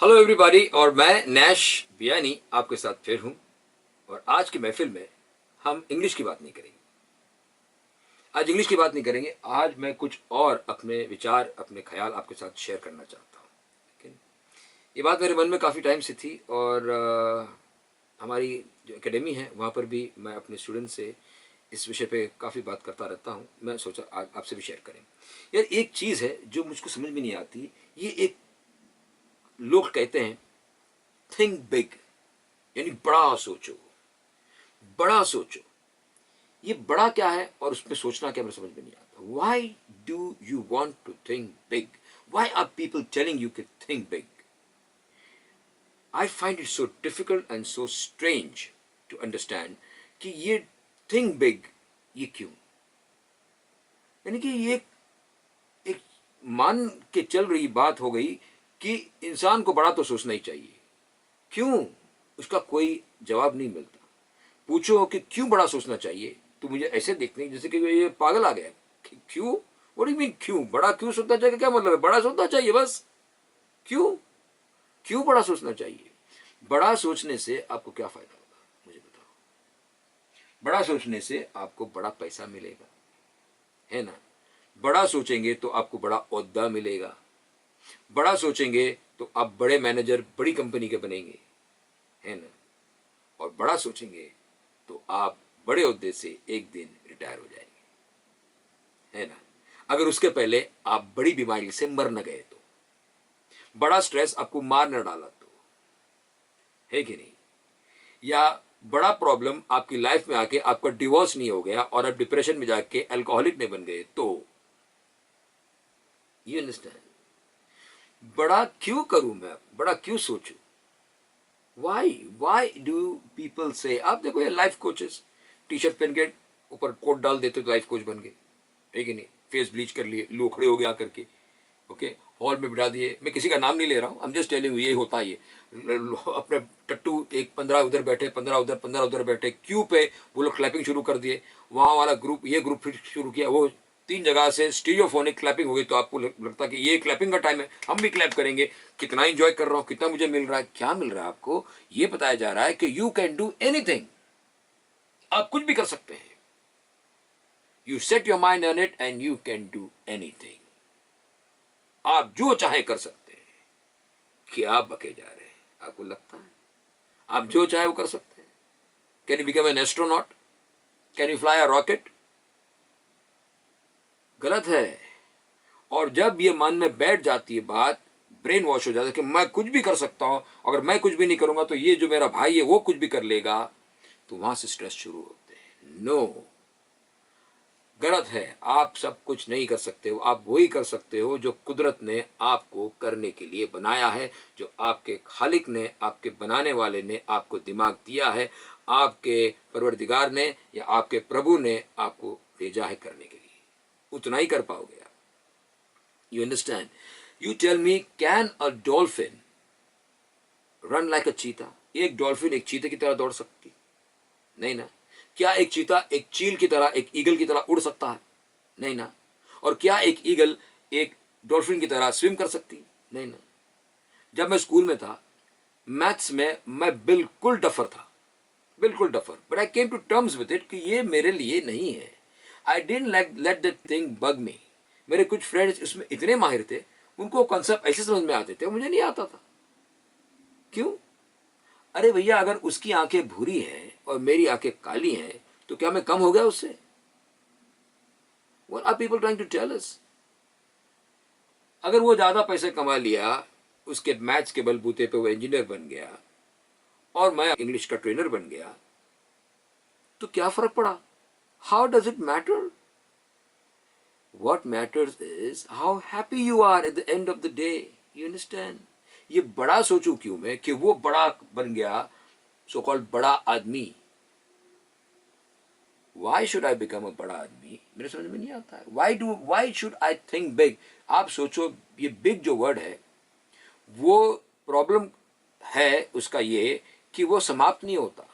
Hello everybody, और मैं Nash Biyani आपके साथ फिर हूं। और आज की महफिल में हम इंग्लिश की बात नहीं करेंगे। आज इंग्लिश की बात नहीं करेंगे। आज मैं कुछ और अपने विचार, अपने ख्याल आपके साथ शेयर करना चाहता हूं। लेकिन ये बात मेरे मन में काफ़ी टाइम से थी, और हमारी जो एकेडमी है वहाँ पर भी मैं अपने स्टूडेंट से इस विषय पे काफ़ी बात करता रहता हूँ। मैं सोचा आपसे भी शेयर करें। यार, एक चीज़ है जो मुझको समझ में नहीं आती। ये एक लोग कहते हैं थिंक बिग, यानी बड़ा सोचो, बड़ा सोचो। ये बड़ा क्या है और उसमें सोचना क्या, मेरे समझ में नहीं आता। Why do you want to think big? Why are people telling you कि think big? I find it so difficult and so strange to understand कि ये थिंक बिग ये क्यों। यानी कि ये एक मान के चल रही बात हो गई कि इंसान को बड़ा तो सोचना ही चाहिए। क्यों? उसका कोई जवाब नहीं मिलता। पूछो कि क्यों बड़ा सोचना चाहिए, तो मुझे ऐसे देखते जैसे कि ये पागल आ गया। क्यों? व्हाट डू मीन क्यों? बड़ा क्यों सोचना चाहिए? क्या मतलब है? बड़ा सोचना चाहिए बस। क्यों? क्यों बड़ा सोचना चाहिए? बड़ा सोचने से आपको क्या फायदा होगा, मुझे बताओ। बड़ा सोचने से आपको बड़ा पैसा मिलेगा, है ना? बड़ा सोचेंगे तो आपको बड़ा ओहदा मिलेगा। बड़ा सोचेंगे तो आप बड़े मैनेजर बड़ी कंपनी के बनेंगे, है ना? और बड़ा सोचेंगे तो आप बड़े ओहदे से एक दिन रिटायर हो जाएंगे, है ना? अगर उसके पहले आप बड़ी बीमारी से मर न गए तो, बड़ा स्ट्रेस आपको मार न डाला तो, है कि नहीं? या बड़ा प्रॉब्लम आपकी लाइफ में आके आपका डिवोर्स नहीं हो गया और आप डिप्रेशन में जाके अल्कोहलिक नहीं बन गए तो। You understand? बड़ा क्यों करूं मैं? बड़ा क्यों सोचूं? वाई डू पीपल से? आप देखो ये लाइफ कोचेस टी शर्ट पहन के ऊपर कोट डाल देते तो लाइफ कोच बन गए, है कि नहीं? फेस ब्लीच कर लिए, लोखड़े हो गए आकर के, ओके, हॉल में बिठा दिए। मैं किसी का नाम नहीं ले रहा हूँ, आई एम जस्ट टेलिंग, ये होता है। ये अपने टट्टू एक 15 उधर बैठे, 15 उधर, 15 उधर बैठे, क्यू पे वो लोग क्लैपिंग शुरू कर दिए। वहाँ वाला ग्रुप, ये ग्रुप फिर शुरू किया। वो 3 जगह से स्टीरियोफोनिक क्लैपिंग हो गई, तो आपको लगता कि ये क्लैपिंग का टाइम है, हम भी क्लैप करेंगे। कितना इंजॉय कर रहा हूँ, कितना मुझे मिल रहा है। क्या मिल रहा है आपको? ये बताया जा रहा है कि यू कैन डू एनीथिंग। आप कुछ भी कर सकते हैं। You set your mind on it and you can do anything. आप जो चाहे कर सकते हैं। क्या आप बके जा रहे हैं? आपको लगता है आप जो चाहे वो कर सकते हैं? Can you become an astronaut? Can you fly a rocket? गलत है। और जब ये मन में बैठ जाती है बात, ब्रेन वॉश हो जाता है कि मैं कुछ भी कर सकता हूं, अगर मैं कुछ भी नहीं करूंगा तो ये जो मेरा भाई है वो कुछ भी कर लेगा, तो वहां से स्ट्रेस शुरू होते हैं। नो, गलत है। आप सब कुछ नहीं कर सकते हो। आप वही कर सकते हो जो कुदरत ने आपको करने के लिए बनाया है, जो आपके खालिक ने, आपके बनाने वाले ने आपको दिमाग दिया है, आपके परवरदिगार ने या आपके प्रभु ने आपको भेजा है करने के लिए। उतना ही कर पाओगे आप। You understand? You tell me, can a dolphin run like a cheetah? एक डॉल्फिन एक चीते की तरह दौड़ सकती? नहीं ना। क्या एक चीता एक चील की तरह, एक ईगल की तरह उड़ सकता है? नहीं ना। और क्या एक ईगल एक डॉल्फिन की तरह स्विम कर सकती? नहीं ना। जब मैं स्कूल में था, मैथ्स में मैं बिल्कुल डफर था, बिल्कुल duffer. But I came to terms with it कि ये मेरे लिए नहीं है। I didn't like let that thing bug me. मेरे कुछ फ्रेंड्स इसमें इतने माहिर थे, उनको कॉन्सेप्ट ऐसे समझ में आते थे, मुझे नहीं आता था। क्यों? अरे भैया, अगर उसकी आंखें भूरी हैं और मेरी आंखें काली हैं, तो क्या मैं कम हो गया उससे? What are people trying to tell us? अगर वो ज्यादा पैसे कमा लिया, उसके मैथ्स के बलबूते पे वो इंजीनियर बन गया और मैं इंग्लिश का ट्रेनर बन गया, तो क्या फर्क पड़ा? How does it matter? What matters is how happy you are at the end of the day. You understand? ये बड़ा सोचू क्यों मैं कि वो बड़ा बन गया, सो कॉल्ड बड़ा आदमी। Why should I become a बड़ा आदमी? मेरे समझ में नहीं आता है। Why should I think big? आप सोचो, ये बिग जो वर्ड है, वो प्रॉब्लम है उसका ये कि वो समाप्त नहीं होता।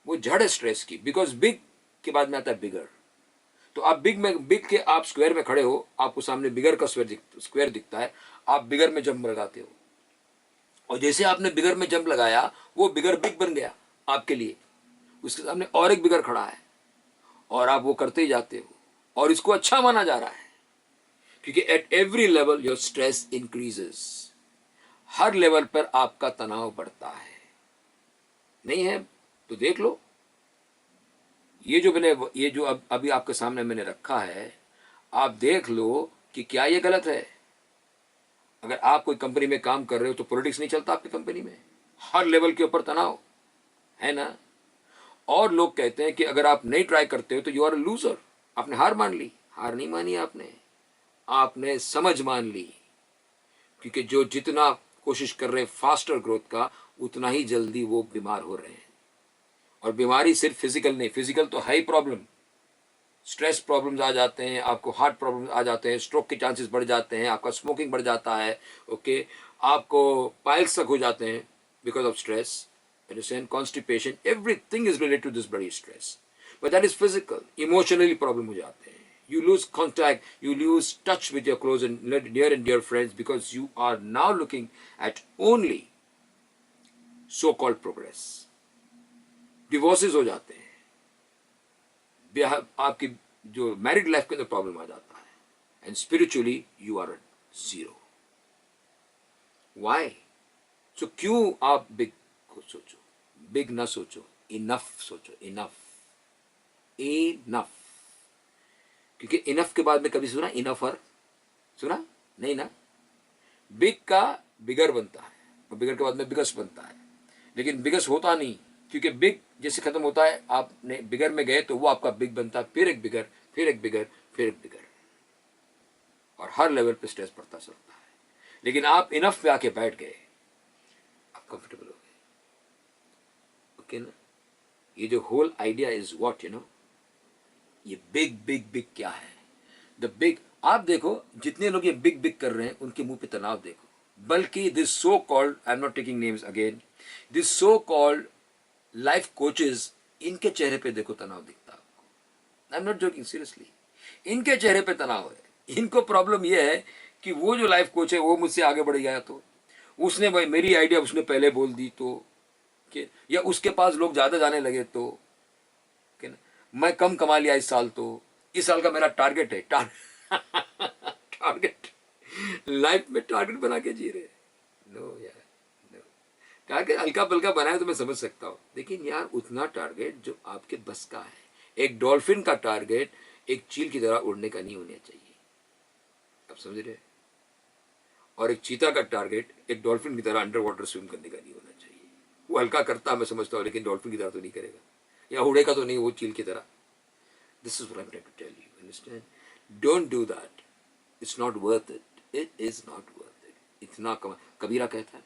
वो जड़ है स्ट्रेस की। बिकॉज बिग के बाद में आता है बिगर। तो आप बिग के आप स्क्वायर में खड़े हो, आपको सामने बिगर का स्क्वायर दिखता है, आप बिगर में जंप लगाते हो। और जैसे आपने बिगर में जंप लगाया, वो बिगर बिग बन गया आपके लिए, उसके सामने और एक बिगर खड़ा है और आप वो करते ही जाते हो और इसको अच्छा माना जा रहा है, क्योंकि at every level your stress increases. Her level पर आपका तनाव बढ़ता है। नहीं है तो देख लो, ये जो अभी आपके सामने मैंने रखा है, आप देख लो कि क्या ये गलत है। अगर आप कोई कंपनी में काम कर रहे हो तो पॉलिटिक्स नहीं चलता आपकी कंपनी में, हर लेवल के ऊपर तनाव है ना। और लोग कहते हैं कि अगर आप नहीं ट्राई करते हो तो यू आर अ लूजर, आपने हार मान ली। हार नहीं मानी आपने, आपने समझ मान ली, क्योंकि जो जितना कोशिश कर रहे हैं फास्टर ग्रोथ का, उतना ही जल्दी वो बीमार हो रहे हैं। और बीमारी सिर्फ फिजिकल नहीं, फिजिकल तो है ही प्रॉब्लम, स्ट्रेस प्रॉब्लम्स आ जाते हैं, आपको हार्ट प्रॉब्लम्स आ जाते हैं, स्ट्रोक के चांसेस बढ़ जाते हैं, आपका स्मोकिंग बढ़ जाता है, ओके, आपको पाइल्स तक हो जाते हैं because of stress, understand, constipation, everything is related to this बड़ी stress. But that is physical. Emotionally problem हो जाते हैं, you lose contact, you lose touch with your close and near and dear friends because you are now looking at only so called progress. Divorces हो जाते हैं, आपकी जो married life के अंदर प्रॉब्लम आ जाता है, and spiritually you are zero. Why? So क्यों आप बिग को सोचो, बिग ना सोचो, इनफ सोचो, इनफ, इनफ। क्योंकि इनफ के बाद में कभी सुना इनफ और सुना नहीं ना। बिग का बिगर बनता है और बिगर के बाद में बिगस बनता है, लेकिन बिगस होता नहीं, क्योंकि बिग जैसे खत्म होता है, आपने बिगर में गए तो वो आपका बिग बनता है, फिर एक बिगर, फिर एक बिगर, फिर एक बिगर, और हर लेवल पे स्ट्रेस बढ़ता चलता है। लेकिन आप इनफ पे आके बैठ गए, आप कंफर्टेबल हो गए, ओके ना। ये जो whole idea is what you know, ये बिग बिग बिग क्या है, द बिग। आप देखो जितने लोग ये बिग बिग कर रहे हैं उनके मुंह पे तनाव देखो। बल्कि this so called, I am not taking names again, this so called life coaches, इनके चेहरे पे देखो तनाव दिखता है आपको। I am not joking, seriously, इनके चेहरे पे तनाव है। इनको प्रॉब्लम यह है कि वो जो लाइफ कोच है वो मुझसे आगे बढ़ गया, तो उसने भाई मेरी आइडिया उसने पहले बोल दी, तो या उसके पास लोग ज्यादा जाने लगे तो, मैं कम कमा लिया इस साल, तो इस साल का मेरा टारगेट है, टारगेट, लाइफ में टारगेट बना के जी रहे। नो यार, नो। टारगेट हल्का फुल्का बनाए तो मैं समझ सकता हूँ, लेकिन यार उतना टारगेट जो आपके बस का है। एक डॉल्फिन का टारगेट एक चील की तरह उड़ने का नहीं होना चाहिए, आप समझ रहे। और एक चीता का टारगेट एक डॉल्फिन की तरह अंडर वाटर स्विम करने का नहीं होना चाहिए। वो हल्का करता मैं समझता हूँ, लेकिन डॉल्फिन की तरह तो नहीं करेगा, या उड़ेगा तो नहीं वो चील की तरह। This is what I am trying to tell you, understand. Don't do that, it's not worth it, it is not worth it. इतना कबीरा कहता है,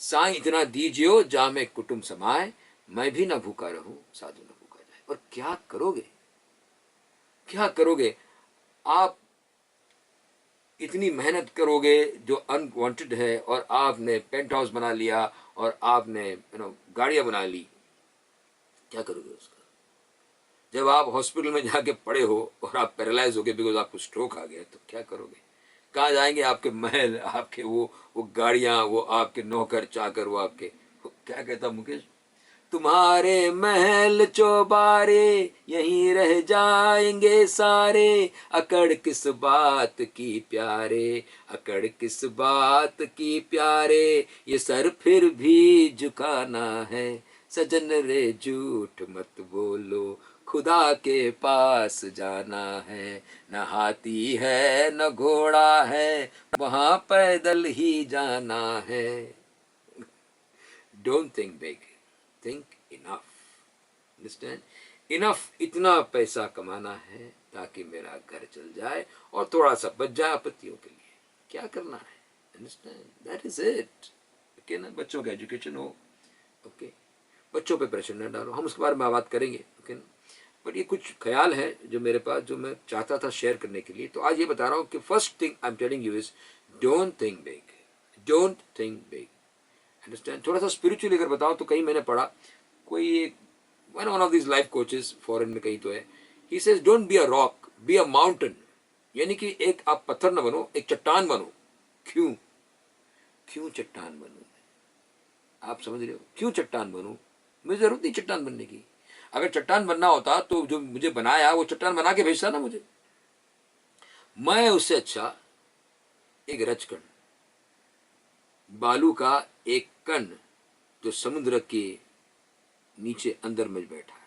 साईं इतना दीजियो जामे कुटुंब समाए, मैं भी ना भूखा रहूं साधु ना भूखा जाए। और क्या करोगे, क्या करोगे आप, इतनी मेहनत करोगे जो अनवांटेड है, और आपने पेंट हाउस बना लिया और आपने गाड़ियां बना ली, क्या करोगे उसका? जब आप हॉस्पिटल में जाके पड़े हो और आप पैरालाइज हो गए बिकॉज आपको स्ट्रोक आ गया, तो क्या करोगे? कहाँ जाएंगे आपके महल, आपके वो गाड़ियां, वो आपके नौकर चाकर, वो आपके, क्या कहता मुकेश, तुम्हारे महल चौबारे यहीं रह जाएंगे सारे, अकड़ किस बात की प्यारे, अकड़ किस बात की प्यारे, ये सर फिर भी झुकाना है, सजन रे झूठ मत बोलो, खुदा के पास जाना है, न हाथी है न घोड़ा है, वहां पैदल ही जाना है। Don't think big, think enough, understand, enough. इतना पैसा कमाना है ताकि मेरा घर चल जाए और थोड़ा सा बच जाए आपत्तियों के लिए, क्या करना है, understand, that is it, okay ना। बच्चों का एजुकेशन हो, ओके, बच्चों पे प्रेशर न डालो, हम उसके बारे में बात करेंगे, ओके ना। बट ये कुछ ख्याल है जो मेरे पास, जो मैं चाहता था शेयर करने के लिए, तो आज ये बता रहा हूँ कि first thing I am telling you is don't think big, don't think big, understand. थोड़ा सा स्पिरिचुअली अगर बताऊं तो कहीं मैंने पढ़ा, कोई एक one of this life coaches foreign में कहीं तो है, he says don't be a rock, be a mountain. यानी कि एक आप पत्थर न बनो, एक चट्टान बनो। क्यों? क्यों चट्टान बनूं? आप समझ रहे हो? क्यों चट्टान बनूं? मुझे जरूरत नहीं चट्टान बनने की। अगर चट्टान बनना होता तो जो मुझे बनाया वो चट्टान बना के भेजता ना मुझे। मैं उससे अच्छा एक रजकण, बालू का एक कण जो समुद्र के नीचे अंदर में बैठा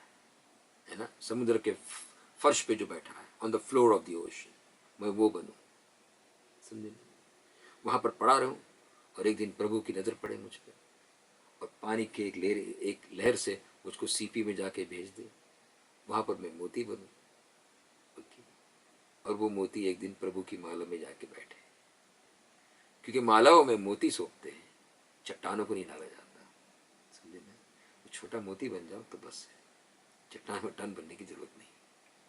है ना, समुद्र के फर्श पे जो बैठा है, on the floor of the ocean, मैं वो बनूं। समझे? वहां पर पड़ा रहूं और एक दिन प्रभु की नजर पड़े मुझ पर और पानी के एक लहर से मुझको सीपी में जाके भेज दे। वहां पर मैं मोती बनूं। ओके? और वो मोती एक दिन प्रभु की माला में जाके बैठे, क्योंकि मालाओं में मोती सोखते हैं, चट्टानों को नहीं डाला जाता। समझे ना? वो छोटा मोती बन जाओ तो बस है, चट्टान वट्टान बनने की जरूरत नहीं।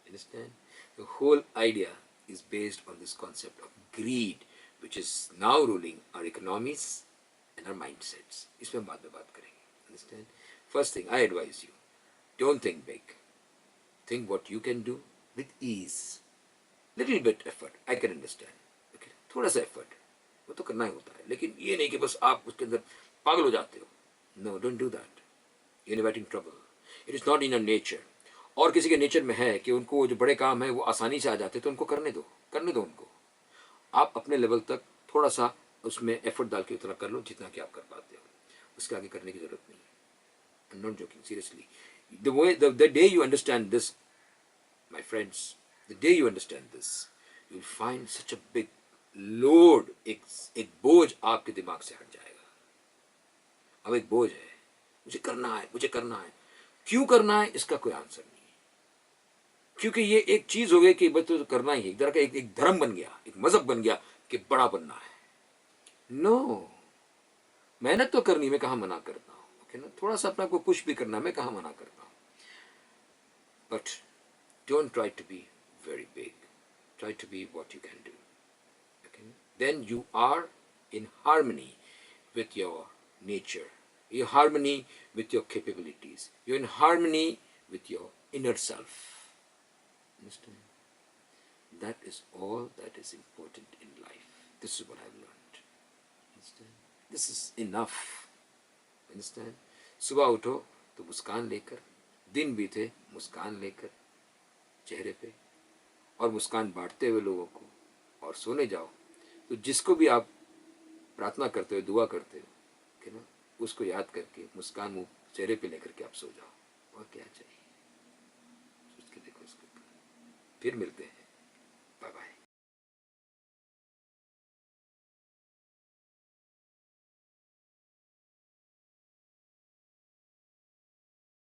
Understand? The whole idea is based on this concept of greed, which is now ruling our economies and our mindsets. इसमें बाद में बात करेंगे. Understand? First thing I advise you, don't think big. Think what you can do with ease. Little bit effort, I can understand. Okay? थोड़ा सा effort, वो तो करना ही होता है, लेकिन ये नहीं कि बस आप उसके अंदर पागल हो जाते हो. No, don't do that. You're inviting trouble. It is not in your nature. और किसी के नेचर में है कि उनको जो बड़े काम है वो आसानी से आ जाते, तो उनको करने दो उनको। आप अपने लेवल तक थोड़ा सा उसमें एफर्ट डाल के उतना कर लो जितना कि आप कर पाते हो, उसके आगे करने की जरूरत नहीं है। I am not joking, seriously. The day you understand this my friends, the day you understand this, you will find such a big load, एक बोझ आपके दिमाग से हट जाएगा। अब एक बोझ है, मुझे करना है, मुझे करना है। क्यों करना है इसका कोई आंसर नहीं, क्योंकि ये एक चीज हो गई कि बस तो करना ही है, एक तरह का एक धर्म बन गया, एक मजहब बन गया कि बड़ा बनना है। नो, मेहनत तो करनी, मैं कहाँ मना करता हूँ। ओके ना, थोड़ा सा अपना को पुश भी करना, मैं कहाँ मना करता हूँ। But don't try to be very big, try to be what you can do. Okay, then you are in harmony with your nature, you're in harmony with your capabilities, you're in harmony with your inner self. Understand? That is all that is important in life. This is what I've learned. Understand? This is enough. Understand? सुबह उठो तो मुस्कान लेकर, दिन बीते मुस्कान लेकर चेहरे पे, और मुस्कान बांटते हुए लोगों को, और सोने जाओ तो जिसको भी आप प्रार्थना करते हो, दुआ करते हो, कि ना, उसको याद करके मुस्कान मुंह चेहरे पे लेकर के आप सो जाओ। और क्या चाहिए? सोच के देखो इसके ऊपर। फिर मिलते हैं।